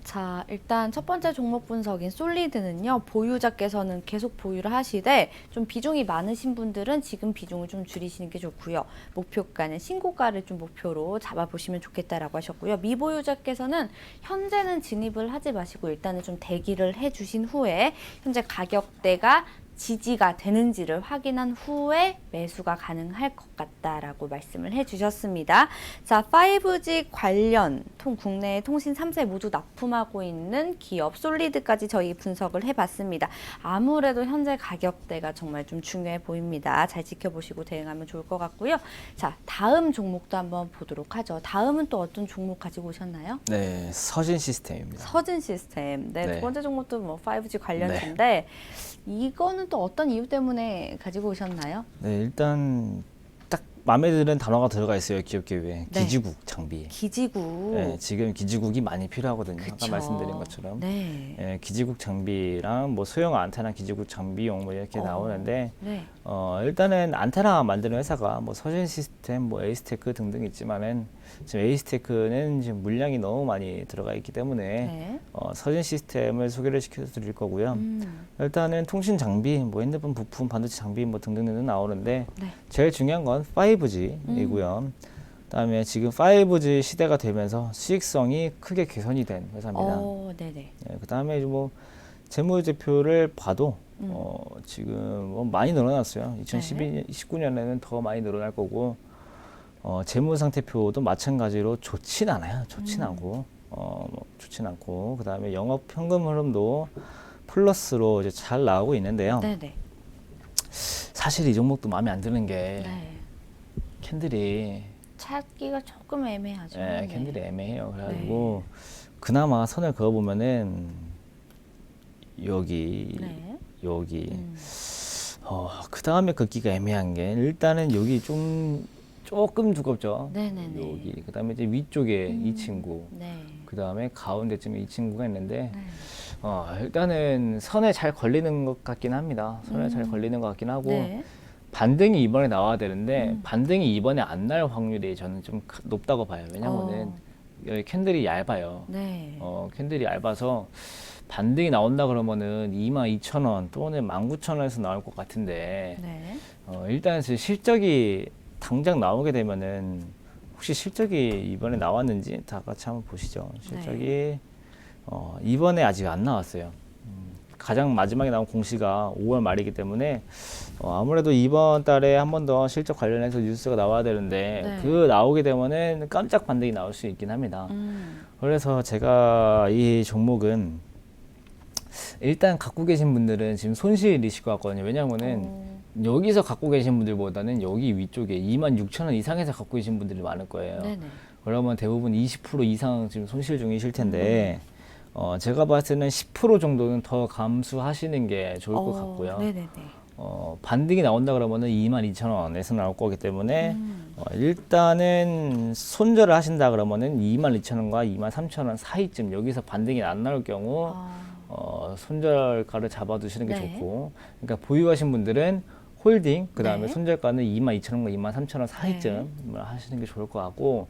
자, 일단 첫 번째 종목 분석인 솔리드는요, 보유자께서는 계속 보유를 하시되, 좀 비중이 많으신 분들은 지금 비중을 좀 줄이시는 게 좋고요. 목표가는 신고가를 좀 목표로 잡아보시면 좋겠다라고 하셨고요. 미보유자께서는 현재는 진입을 하지 마시고 일단은 좀 대기를 해주신 후에 현재 가격대가 지지가 되는지를 확인한 후에 매수가 가능할 것 같다라고 말씀을 해주셨습니다. 자, 5G 관련 국내 통신 3세 모두 납품하고 있는 기업 솔리드까지 저희 분석을 해봤습니다. 아무래도 현재 가격대가 정말 좀 중요해 보입니다. 잘 지켜보시고 대응하면 좋을 것 같고요. 자, 다음 종목도 한번 보도록 하죠. 다음은 또 어떤 종목 가지고 오셨나요? 네, 서진 시스템입니다. 서진 시스템. 네, 네. 두 번째 종목도 뭐 5G 관련주인데 이거는 또 어떤 이유 때문에 가지고 오셨나요? 네, 일단 딱 마음에 드는 단어가 들어가 있어요. 기업 계획에 네. 기지국 장비. 기지국. 네, 지금 기지국이 많이 필요하거든요. 그쵸. 아까 말씀드린 것처럼. 네. 기지국 장비랑 뭐 소형 안테나 기지국 장비용 뭐 이렇게 나오는데 네. 일단은 안테나 만드는 회사가 뭐 서진 시스템, 뭐 에이스테크 등등 있지만은 지금 에이스테크는 지금 물량이 너무 많이 들어가 있기 때문에 네. 서진 시스템을 소개를 시켜드릴 거고요. 일단은 통신 장비, 뭐 핸드폰 부품, 반도체 장비 뭐 등등 나오는데 네. 제일 중요한 건 5G이고요. 그다음에 지금 5G 시대가 되면서 수익성이 크게 개선이 된 회사입니다. 네네. 네, 그다음에 뭐 재무제표를 봐도 지금 뭐 많이 늘어났어요. 2019년에는 더 많이 늘어날 거고 재무상태표도 마찬가지로 좋진 않아요. 좋진 않고 좋진 않고 그다음에 영업 현금 흐름도 플러스로 이제 잘 나오고 있는데요. 네네. 사실 이 종목도 마음에 안 드는 게 네. 캔들이 찾기가 조금 애매하죠. 네, 캔들이 애매해요. 그래가지고 그나마 선을 그어보면은 여기 그 다음에 긋기가 애매한 게 일단은 여기 조금 두껍죠. 네네네. 여기 그다음에 이제 위쪽에 이 친구, 네. 그다음에 가운데쯤에 이 친구가 있는데 네. 일단은 선에 잘 걸리는 것 같긴 합니다. 선에 잘 걸리는 것 같긴 하고 네. 반등이 이번에 나와야 되는데 반등이 이번에 안 날 확률이 저는 좀 높다고 봐요. 왜냐면은 여기 캔들이 얇아요. 네. 캔들이 얇아서 반등이 나온다 그러면은 22,000원 또는 19,000원에서 나올 것 같은데 네. 일단 실적이 당장 나오게 되면은 혹시 실적이 이번에 나왔는지 다 같이 한번 보시죠. 실적이 이번에 아직 안 나왔어요. 가장 마지막에 나온 공시가 5월 말이기 때문에 아무래도 이번 달에 한 번 더 실적 관련해서 뉴스가 나와야 되는데 네. 그 나오게 되면은 깜짝 반등이 나올 수 있긴 합니다. 그래서 제가 이 종목은 일단 갖고 계신 분들은 지금 손실이실 것 같거든요. 왜냐하면은 여기서 갖고 계신 분들보다는 여기 위쪽에 26,000원 이상에서 갖고 계신 분들이 많을 거예요. 네네. 그러면 대부분 20% 이상 지금 손실 중이실 텐데 제가 봤을 때는 10% 정도는 더 감수하시는 게 좋을 것 같고요. 네네네. 반등이 나온다 그러면은 22,000원에서 나올 거기 때문에 일단은 손절을 하신다 그러면은 22,000원과 23,000원 사이쯤 여기서 반등이 안 나올 경우 손절가를 잡아두시는 게 네. 좋고, 그러니까 보유하신 분들은 홀딩, 그 다음에 네. 손절가는 22,000원과 23,000원 사이쯤 하시는 게 좋을 것 같고,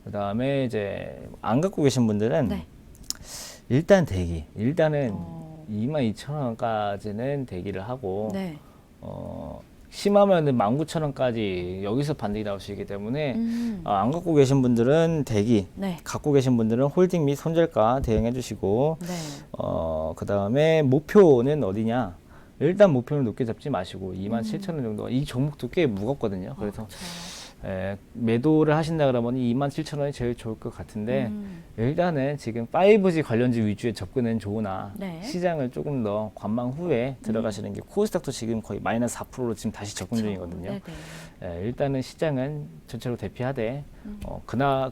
그 다음에 이제 안 갖고 계신 분들은 네. 일단 대기, 일단은 22,000원까지는 대기를 하고, 네. 심하면은 19,000원까지 여기서 반등이 나올 수 있기 때문에 안 갖고 계신 분들은 대기, 네. 갖고 계신 분들은 홀딩 및 손절가 대응해 주시고, 네. 그 다음에 목표는 어디냐? 일단 목표를 높게 잡지 마시고 27,000원 정도. 이 종목도 꽤 무겁거든요. 그래서 매도를 하신다 그러면 27,000원이 제일 좋을 것 같은데 일단은 지금 5G 관련주 위주의 접근은 좋으나 네. 시장을 조금 더 관망 후에 들어가시는 게, 코스닥도 지금 거의 마이너스 4%로 지금 다시 접근 중이거든요. 일단은 시장은 전체로 대피하되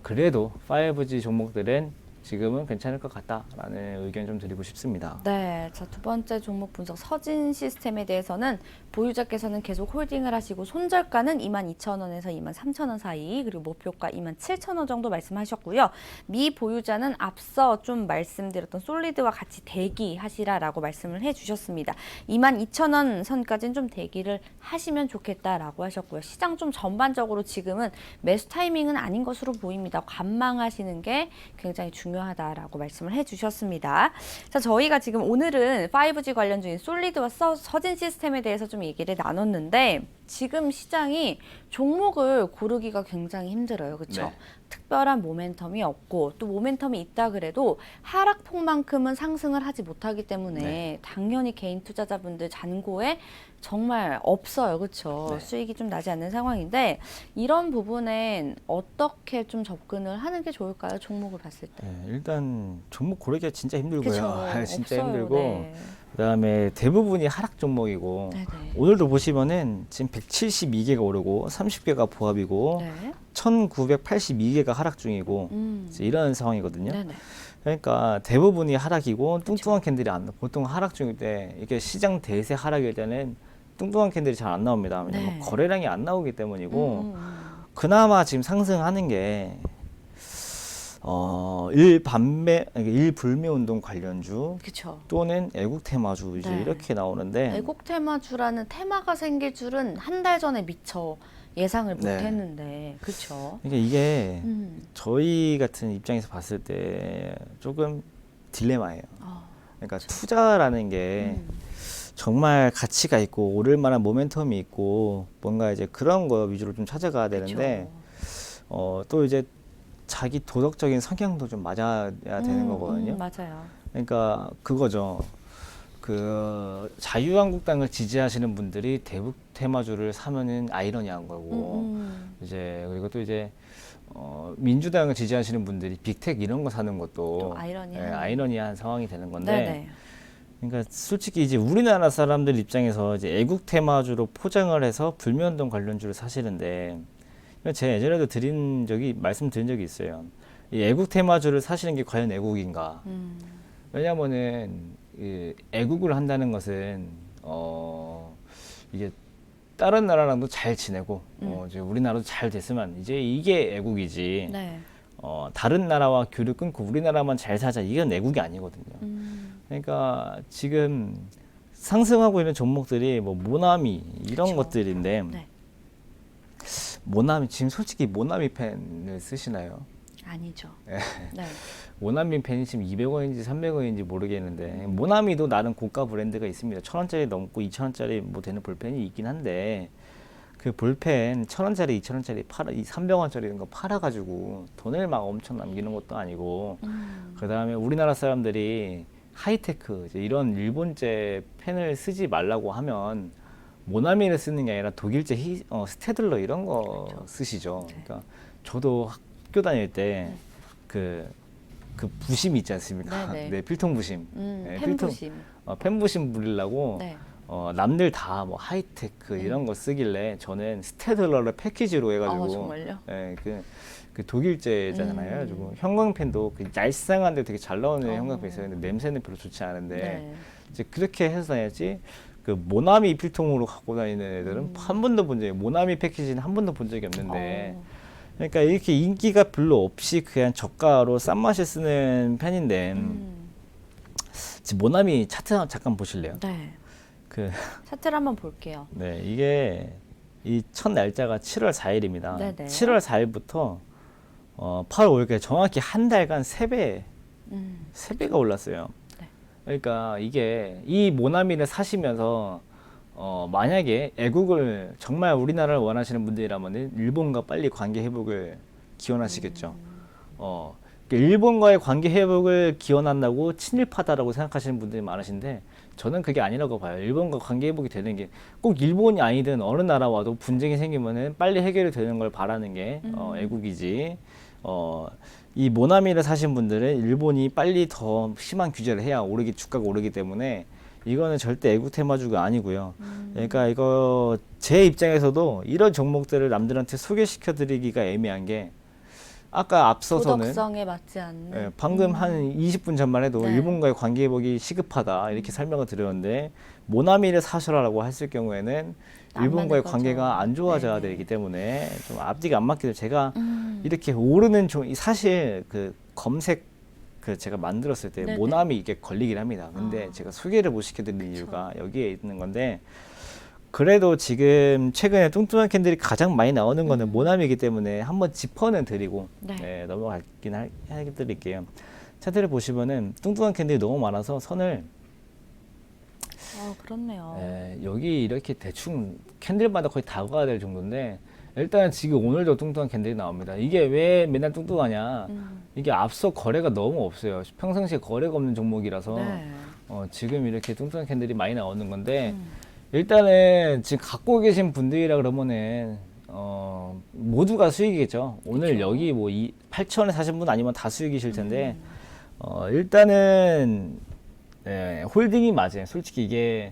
그래도 5G 종목들은 지금은 괜찮을 것 같다라는 의견 좀 드리고 싶습니다. 네, 자, 두 번째 종목 분석 서진 시스템에 대해서는 보유자께서는 계속 홀딩을 하시고 손절가는 22,000원에서 23,000원 사이, 그리고 목표가 27,000원 정도 말씀하셨고요. 미 보유자는 앞서 좀 말씀드렸던 솔리드와 같이 대기하시라라고 말씀을 해주셨습니다. 22,000원 선까지는 좀 대기를 하시면 좋겠다라고 하셨고요. 시장 좀 전반적으로 지금은 매수 타이밍은 아닌 것으로 보입니다. 관망하시는 게 굉장히 중요하다라고 말씀을 해주셨습니다. 자, 저희가 지금 오늘은 5G 관련주인 솔리드와 서진 시스템에 대해서 좀 얘기를 나눴는데 지금 시장이 종목을 고르기가 굉장히 힘들어요. 그렇죠? 네. 특별한 모멘텀이 없고 또 모멘텀이 있다 그래도 하락폭만큼은 상승을 하지 못하기 때문에 당연히 개인 투자자분들 잔고에 정말 없어요. 그렇죠? 수익이 좀 나지 않는 상황인데 이런 부분엔 어떻게 좀 접근을 하는 게 좋을까요? 종목을 봤을 때. 일단 종목 고르기가 진짜 힘들고요. 그쵸? 진짜 없어요. 힘들고, 네. 그다음에 대부분이 하락 종목이고, 네네. 오늘도 보시면은 지금 172개가 오르고 30개가 보합이고 네. 1982개가 하락 중이고 이런 상황이거든요. 네네. 그러니까 대부분이 하락이고 뚱뚱한 캔들이 안 나. 보통 하락 중일 때 이게 시장 대세 하락일 때는 뚱뚱한 캔들이 잘 안 나옵니다. 왜냐면 네. 거래량이 안 나오기 때문이고, 그나마 지금 상승하는 게 일불매 운동 관련주 그렇죠. 또는 애국 테마주 이제 네. 이렇게 나오는데, 애국 테마주라는 테마가 생길 줄은 한 달 전에 미처 예상을 네. 못했는데, 그렇죠. 그러니까 이게 저희 같은 입장에서 봤을 때 조금 딜레마예요. 그러니까 투자라는 게 정말 가치가 있고 오를 만한 모멘텀이 있고 뭔가 이제 그런 거 위주로 좀 찾아가야 되는데, 또 이제 자기 도덕적인 성향도 좀 맞아야 되는 거거든요. 맞아요. 그러니까 그거죠. 그 자유한국당을 지지하시는 분들이 대북 테마주를 사면은 아이러니한 거고, 이제 그리고 또 이제 민주당을 지지하시는 분들이 빅텍 이런 거 사는 것도 좀 아이러니한. 아이러니한 상황이 되는 건데, 네네. 그러니까 솔직히 이제 우리나라 사람들 입장에서 이제 애국 테마주로 포장을 해서 불매운동 관련주를 사시는데, 제가 예전에도 말씀드린 적이 있어요. 이 애국 테마주를 사시는 게 과연 애국인가? 왜냐면은 이 애국을 한다는 것은 이게 다른 나라랑도 잘 지내고 이제 우리나라도 잘 됐으면 이제 이게 애국이지. 네. 다른 나라와 교류 끊고 우리나라만 잘 사자, 이건 애국이 아니거든요. 그러니까 지금 상승하고 있는 종목들이 뭐 모나미 이런 것들인데, 네. 모나미 지금 솔직히 모나미 펜을 쓰시나요? 아니죠. 네. 네. 모나미 펜이 지금 200원인지 300원인지 모르겠는데 모나미도 나름 고가 브랜드가 있습니다. 1,000원짜리 넘고 2,000원짜리 뭐 되는 볼펜이 있긴 한데 그 볼펜 1,000원짜리, 2,000원짜리 팔아, 이 300원짜리 이런 거 팔아가지고 돈을 막 엄청 남기는 것도 아니고 그 다음에 우리나라 사람들이 하이테크 이제 이런 일본제 펜을 쓰지 말라고 하면 모나미를 쓰는 게 아니라 독일제 스테들러 이런 거 그렇죠. 쓰시죠. 네. 그러니까 저도 학교 다닐 때 그 부심 있지 않습니까? 네네. 네, 필통 부심. 네, 펜부심. 펜 부심 부리려고 네. 남들 다 뭐 하이테크 이런 거 쓰길래 저는 스테들러를 패키지로 해가지고 정말요? 예, 그 독일제잖아요. 그래가지고 형광펜도 그 얄쌍한데 되게 잘 나오는 형광펜 있어요. 근데 냄새는 별로 좋지 않은데 네. 이제 그렇게 해서 다녔지. 그 모나미 필통으로 갖고 다니는 애들은 한 번도 본 적이 모나미 패키지는 한 번도 본 적이 없는데 그러니까 이렇게 인기가 별로 없이 그냥 저가로 싼 맛에 쓰는 펜인데 지금 모나미 차트 잠깐 보실래요? 네. 그 차트를 한번 볼게요. 네, 이게 이 첫 날짜가 7월 4일입니다. 네네. 7월 4일부터 8월 5일까지 정확히 한 달간 3배가 올랐어요. 네. 그러니까 이게 이 모나미를 사시면서 만약에 애국을 정말 우리나라를 원하시는 분들이라면 일본과 빨리 관계 회복을 기원하시겠죠. 그러니까 일본과의 관계 회복을 기원한다고 친일파다라고 생각하시는 분들이 많으신데 저는 그게 아니라고 봐요. 일본과 관계 회복이 되는 게 꼭 일본이 아니든 어느 나라 와도 분쟁이 생기면은 빨리 해결이 되는 걸 바라는 게 애국이지. 이 모나미를 사신 분들은 일본이 빨리 더 심한 규제를 해야 주가가 오르기 때문에 이거는 절대 애국 테마주가 아니고요. 그러니까 이거 제 입장에서도 이런 종목들을 남들한테 소개시켜 드리기가 애매한 게 아까 앞서서는 도덕성에 맞지 않는. 예, 방금 한 20분 전만 해도 네. 일본과의 관계 회복이 시급하다 이렇게 설명을 드렸는데 모나미를 사셔라라고 했을 경우에는 안 일본과의 맞을 관계가 거죠. 안 좋아져야 네네. 되기 때문에 좀 앞뒤가 안 맞기도 제가 이렇게 오르는 사실 그 검색 제가 만들었을 때 네네. 모나미 이게 걸리긴 합니다. 근데 제가 소개를 못 시켜드리는 이유가 여기에 있는 건데 그래도 지금 최근에 뚱뚱한 캔들이 가장 많이 나오는 거는 모나미이기 때문에 한번 짚어는 드리고 네. 넘어가긴 해드릴게요. 차트를 보시면은 뚱뚱한 캔들이 너무 많아서 선을 그렇네요. 여기 이렇게 대충 캔들마다 거의 다 가야 될 정도인데 일단 지금 오늘도 뚱뚱한 캔들이 나옵니다. 이게 왜 맨날 뚱뚱하냐? 이게 앞서 거래가 너무 없어요. 평상시에 거래가 없는 종목이라서 네. 지금 이렇게 뚱뚱한 캔들이 많이 나오는 건데 일단은 지금 갖고 계신 분들이라 그러면은 모두가 수익이겠죠. 오늘 여기 뭐 8,000원에 사신 분 아니면 다 수익이실 텐데 일단은 홀딩이 맞아요. 솔직히 이게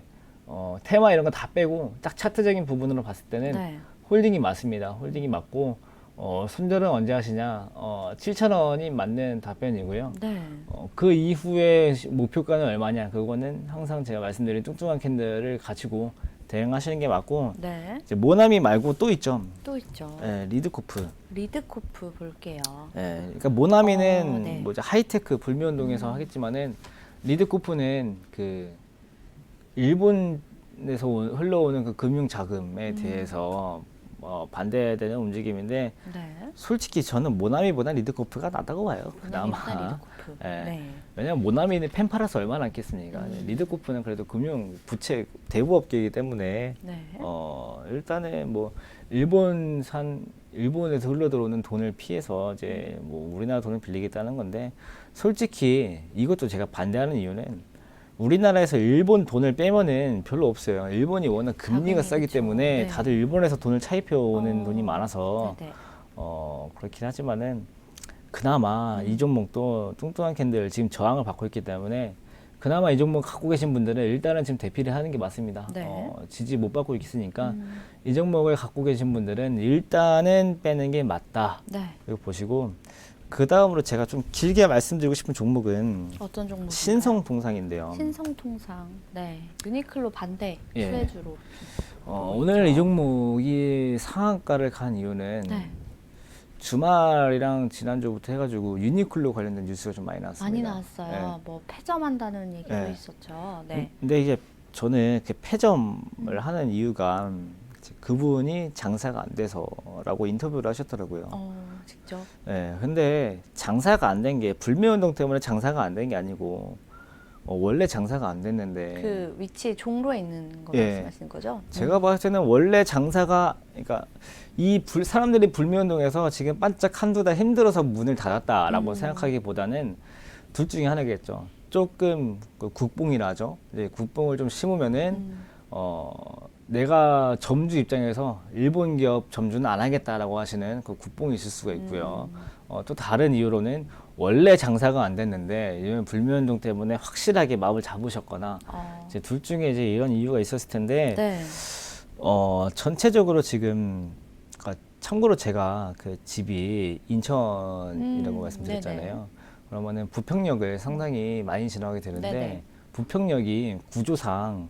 테마 이런 거 다 빼고 딱 차트적인 부분으로 봤을 때는 네. 홀딩이 맞습니다. 홀딩이 맞고 손절은 언제 하시냐? 7,000원이 맞는 답변이고요. 네. 그 이후에 목표가는 얼마냐? 그거는 항상 제가 말씀드린 뚱뚱한 캔들을 가지고 대응하시는 게 맞고 네. 이제 모나미 말고 또 있죠. 또 있죠. 리드코프. 리드코프 볼게요. 그러니까 모나미는 네. 뭐 이제 하이테크 불매운동에서 하겠지만은 리드코프는 그 일본에서 흘러오는 그 금융 자금에 대해서 반대되는 움직임인데 네. 솔직히 저는 모나미보다 리드코프가 낫다고 봐요. 그나마. 리드코프. 예. 네. 왜냐면 모나미는 펜 팔아서 얼마나 않겠습니까? 리드코프는 그래도 금융 부채 대부업계이기 때문에 네. 일단은 뭐 일본에서 흘러 들어오는 돈을 피해서 이제 뭐 우리나라 돈을 빌리겠다는 건데 솔직히 이것도 제가 반대하는 이유는 우리나라에서 일본 돈을 빼면은 별로 없어요. 일본이 워낙 금리가 자금이 싸기 그쵸. 때문에 네. 다들 일본에서 돈을 차입해 오는 돈이 많아서 네네. 그렇긴 하지만은 그나마 이 종목도 뚱뚱한 캔들 지금 저항을 받고 있기 때문에 그나마 이 종목 갖고 계신 분들은 일단은 지금 대피를 하는 게 맞습니다. 네. 지지 못 받고 있으니까 이 종목을 갖고 계신 분들은 일단은 빼는 게 맞다. 네. 이거 보시고 그 다음으로 제가 좀 길게 말씀드리고 싶은 종목은 어떤 종목? 신성통상인데요. 신성통상. 네. 유니클로 반대 예. 수혜주로. 오늘 이 종목이 상한가를 간 이유는 네. 주말이랑 지난주부터 해가지고 유니클로 관련된 뉴스가 좀 많이 나왔습니다. 많이 나왔어요. 뭐 폐점한다는 얘기도 네. 있었죠. 네. 근데 이제 저는 그 폐점을 하는 이유가 그분이 장사가 안 돼서라고 인터뷰를 하셨더라고요. 직접. 예, 근데 장사가 안 된 게 불매운동 때문에 장사가 안 된 게 아니고 원래 장사가 안 됐는데 그 위치 종로에 있는 거 예. 말씀하시는 거죠? 제가 봤을 때는 원래 장사가 그러니까 사람들이 불매운동에서 지금 반짝 한두 달 힘들어서 문을 닫았다라고 생각하기보다는 둘 중에 하나겠죠. 조금 그 국뽕이라죠. 이제 국뽕을 좀 심으면은 내가 점주 입장에서 일본 기업 점주는 안 하겠다라고 하시는 그 국뽕이 있을 수가 있고요. 또 다른 이유로는 원래 장사가 안 됐는데 이번 불매운동 때문에 확실하게 마음을 잡으셨거나 이제 둘 중에 이제 이런 이유가 있었을 텐데 네. 전체적으로 지금 참고로 제가 그 집이 인천이라고 말씀드렸잖아요. 그러면은 부평역을 상당히 많이 지나가게 되는데 네네. 부평역이 구조상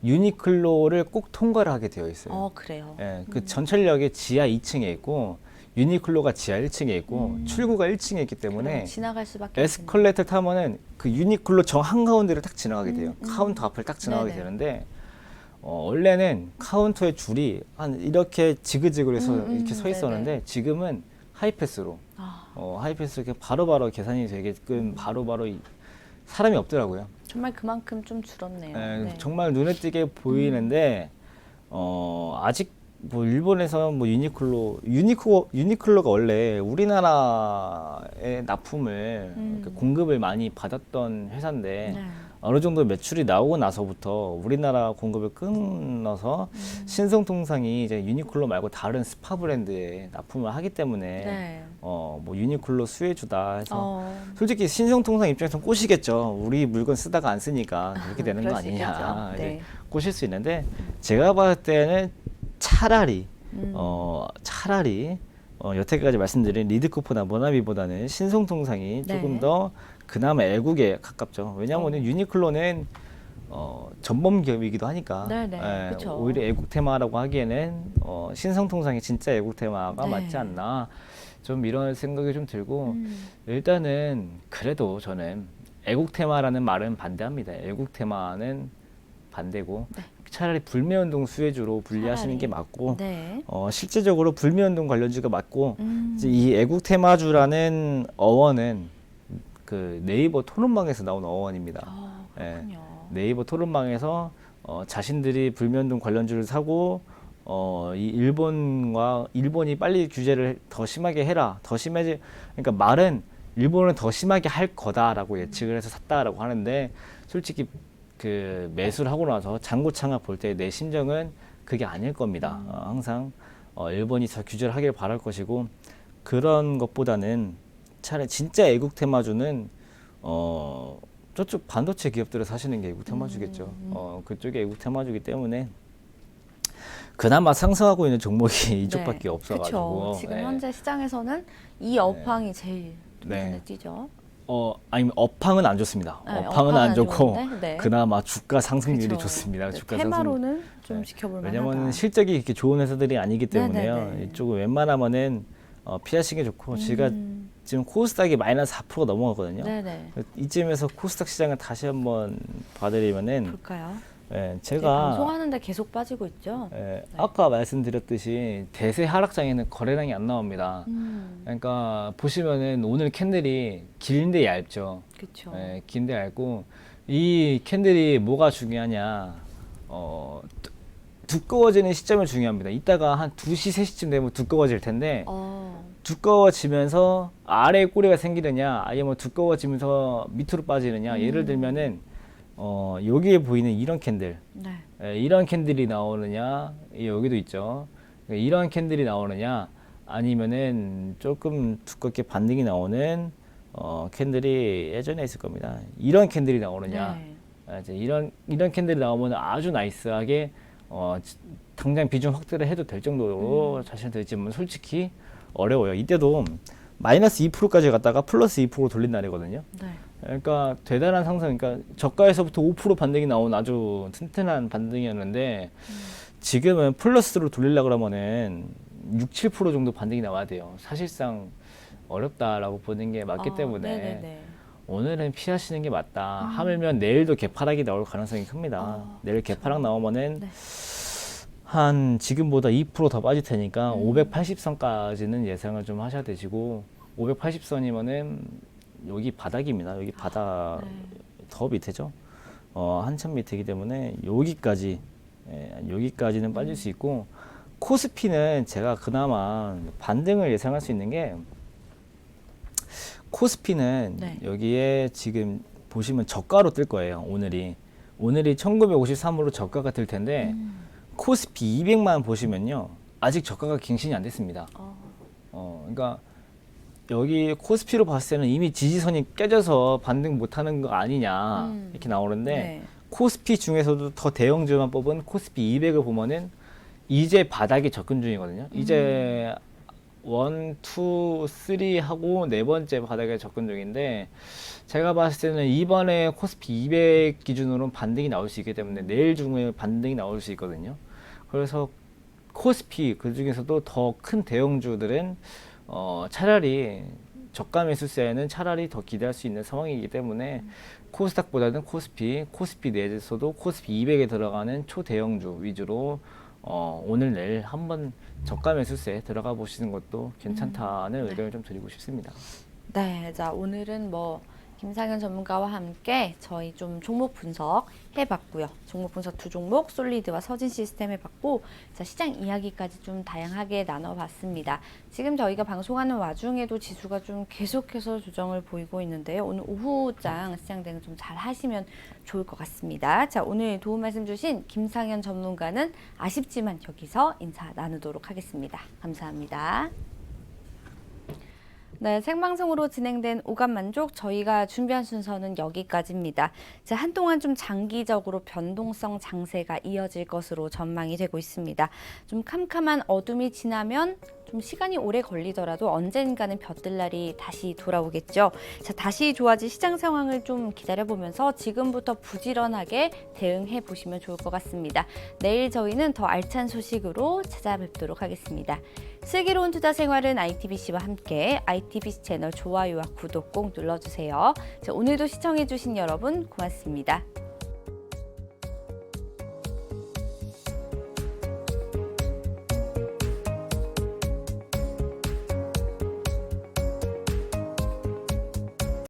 유니클로를 꼭 통과를 하게 되어 있어요. 그래요. 예, 그 전철역이 지하 2층에 있고 유니클로가 지하 1층에 있고 출구가 1층에 있기 때문에 그럼 지나갈 수밖에 에스컬레이터 타면은 그 유니클로 정 한가운데를 딱 지나가게 돼요. 카운터 앞을 딱 지나가게 네네. 되는데 원래는 카운터의 줄이 한 이렇게 지그지그로 해서 이렇게 서 있었는데 네네. 지금은 하이패스로 하이패스 이렇게 바로바로 계산이 되게끔 바로바로 사람이 없더라고요. 정말 그만큼 좀 줄었네요. 네. 정말 눈에 띄게 보이는데 아직 뭐 일본에서 뭐 유니클로가 원래 우리나라의 납품을 이렇게 공급을 많이 받았던 회사인데 네. 어느 정도 매출이 나오고 나서부터 우리나라 공급을 끊어서 신성통상이 이제 유니클로 말고 다른 스파 브랜드에 납품을 하기 때문에 네. 뭐 유니클로 수혜주다 해서 솔직히 신성통상 입장에서는 꼬시겠죠. 우리 물건 쓰다가 안 쓰니까 그렇게 되는 거 그럴 수 아니냐 있겠죠. 이제 네. 꼬실 수 있는데 제가 봤을 때는 차라리 여태까지 말씀드린 리드코프나 모나비보다는 신성통상이 네. 조금 더 그나마 애국에 가깝죠. 왜냐하면 유니클로는 전범 기업이기도 하니까 네네, 그쵸. 오히려 애국 테마라고 하기에는 신성통상이 진짜 애국 테마가 네. 맞지 않나 좀 이런 생각이 좀 들고 일단은 그래도 저는 애국 테마라는 말은 반대합니다. 애국 테마는 반대고 차라리 불매운동 수혜주로 분리하시는 차라리. 게 맞고 네. 실제적으로 불매운동 관련주가 맞고 이제 이 애국 테마주라는 어원은 그 네이버 토론방에서 나온 어원입니다. 그렇군요. 네이버 토론방에서 자신들이 불매운동 관련주를 사고 이 일본이 빨리 규제를 더 심하게 해라. 그러니까 말은 일본은 더 심하게 할 거다라고 예측을 해서 샀다라고 하는데 솔직히 그 매수를 하고 나서 장고창을 볼 때 내 심정은 그게 아닐 겁니다. 항상 일본이 더 규제를 하길 바랄 것이고 그런 것보다는 차라리 진짜 애국 테마주는 저쪽 반도체 기업들을 사시는 게 애국 테마주겠죠. 그쪽이 애국 테마주기 때문에 그나마 상승하고 있는 종목이 이쪽밖에 없어가지고 그쵸. 지금 현재 시장에서는 이 업황이 제일 눈에 띄죠. 아니면 업황은 안 좋습니다. 네, 업황은 안 좋고 좋은데, 네. 그나마 주가 상승률이 그쵸. 좋습니다. 네, 주가 테마로는 좀 네. 지켜볼 왜냐면 만하다. 실적이 이렇게 좋은 회사들이 아니기 때문에요. 네네네. 이쪽은 웬만하면은 피하시는 게 좋고 제가 지금 코스닥이 마이너스 4%가 넘어가거든요. 네네. 이쯤에서 코스닥 시장을 다시 한번 봐드리면은 볼까요? 제가 방송하는데 계속 빠지고 있죠. 아까 말씀드렸듯이 대세 하락장에는 거래량이 안 나옵니다. 그러니까 보시면은 오늘 캔들이 긴데 얇죠. 그렇죠. 긴데 얇고 이 캔들이 뭐가 중요하냐? 두꺼워지는 시점이 중요합니다. 이따가 한 2시, 3시쯤 되면 두꺼워질 텐데 두꺼워지면서 아래 꼬리가 생기느냐 아니면 두꺼워지면서 밑으로 빠지느냐 예를 들면은 여기에 보이는 이런 캔들 이런 캔들이 나오느냐 여기도 있죠. 이런 캔들이 나오느냐 아니면은 조금 두껍게 반등이 나오는 캔들이 예전에 있을 겁니다. 이런 캔들이 나오느냐 이제 이런 캔들이 나오면 아주 나이스하게 당장 비중 확대를 해도 될 정도로 자신 들지만 솔직히 어려워요. 이때도 마이너스 2%까지 갔다가 플러스 2% 돌린 날이거든요. 그러니까 대단한 상승, 그러니까 저가에서부터 5% 반등이 나온 아주 튼튼한 반등이었는데 지금은 플러스로 돌리려고 그러면은 6, 7% 정도 반등이 나와야 돼요. 사실상 어렵다라고 보는 게 맞기 때문에 오늘은 피하시는 게 맞다. 하물며 내일도 개파락이 나올 가능성이 큽니다. 내일 개파락 나오면은 한 지금보다 2% 더 빠질 테니까 580선까지는 예상을 좀 하셔야 되시고 580선이면은 여기 바닥입니다. 여기 바닥 더 밑에죠. 한참 밑이기 때문에 여기까지 여기까지는 빠질 수 있고 코스피는 제가 그나마 반등을 예상할 수 있는 게 코스피는 네. 여기에 지금 보시면 저가로 뜰 거예요. 오늘이 1953으로 저가가 뜰 텐데 코스피 200만 보시면요 아직 저가가 갱신이 안 됐습니다. 그러니까 여기 코스피로 봤을 때는 이미 지지선이 깨져서 반등 못하는 거 아니냐 이렇게 나오는데 네. 코스피 중에서도 더 대형주만 뽑은 코스피 200을 보면은 이제 바닥에 접근 중이거든요. 이제 1, 2, 3 하고 네 번째 바닥에 접근 중인데 제가 봤을 때는 이번에 코스피 200 기준으로는 반등이 나올 수 있기 때문에 내일 중에 반등이 나올 수 있거든요. 그래서 코스피 그 중에서도 더 큰 대형주들은 차라리 저가 매수세는 차라리 더 기대할 수 있는 상황이기 때문에 코스닥보다는 코스피 내에서도 코스피 200에 들어가는 초대형주 위주로 오늘 내일 한번 저가 매수세 들어가 보시는 것도 괜찮다는 의견을 좀 드리고 싶습니다. 네, 자 오늘은 뭐 김상현 전문가와 함께 저희 좀 종목 분석 해봤고요. 종목 분석 두 종목 솔리드와 서진 시스템 해봤고, 자 시장 이야기까지 좀 다양하게 나눠봤습니다. 지금 저희가 방송하는 와중에도 지수가 좀 계속해서 조정을 보이고 있는데요. 오늘 오후장 시장 대응 좀 잘 하시면 좋을 것 같습니다. 자 오늘 도움 말씀 주신 김상현 전문가는 아쉽지만 여기서 인사 나누도록 하겠습니다. 감사합니다. 네, 생방송으로 진행된 오감만족 저희가 준비한 순서는 여기까지입니다. 이제 한동안 좀 장기적으로 변동성 장세가 이어질 것으로 전망이 되고 있습니다. 좀 캄캄한 어둠이 지나면 좀 시간이 오래 걸리더라도 언젠가는 볕들날이 다시 돌아오겠죠. 자, 다시 좋아질 시장 상황을 좀 기다려보면서 지금부터 부지런하게 대응해 보시면 좋을 것 같습니다. 내일 저희는 더 알찬 소식으로 찾아뵙도록 하겠습니다. 슬기로운 투자 생활은 ITBC와 함께 ITBC 채널 좋아요와 구독 꼭 눌러주세요. 자, 오늘도 시청해주신 여러분 고맙습니다.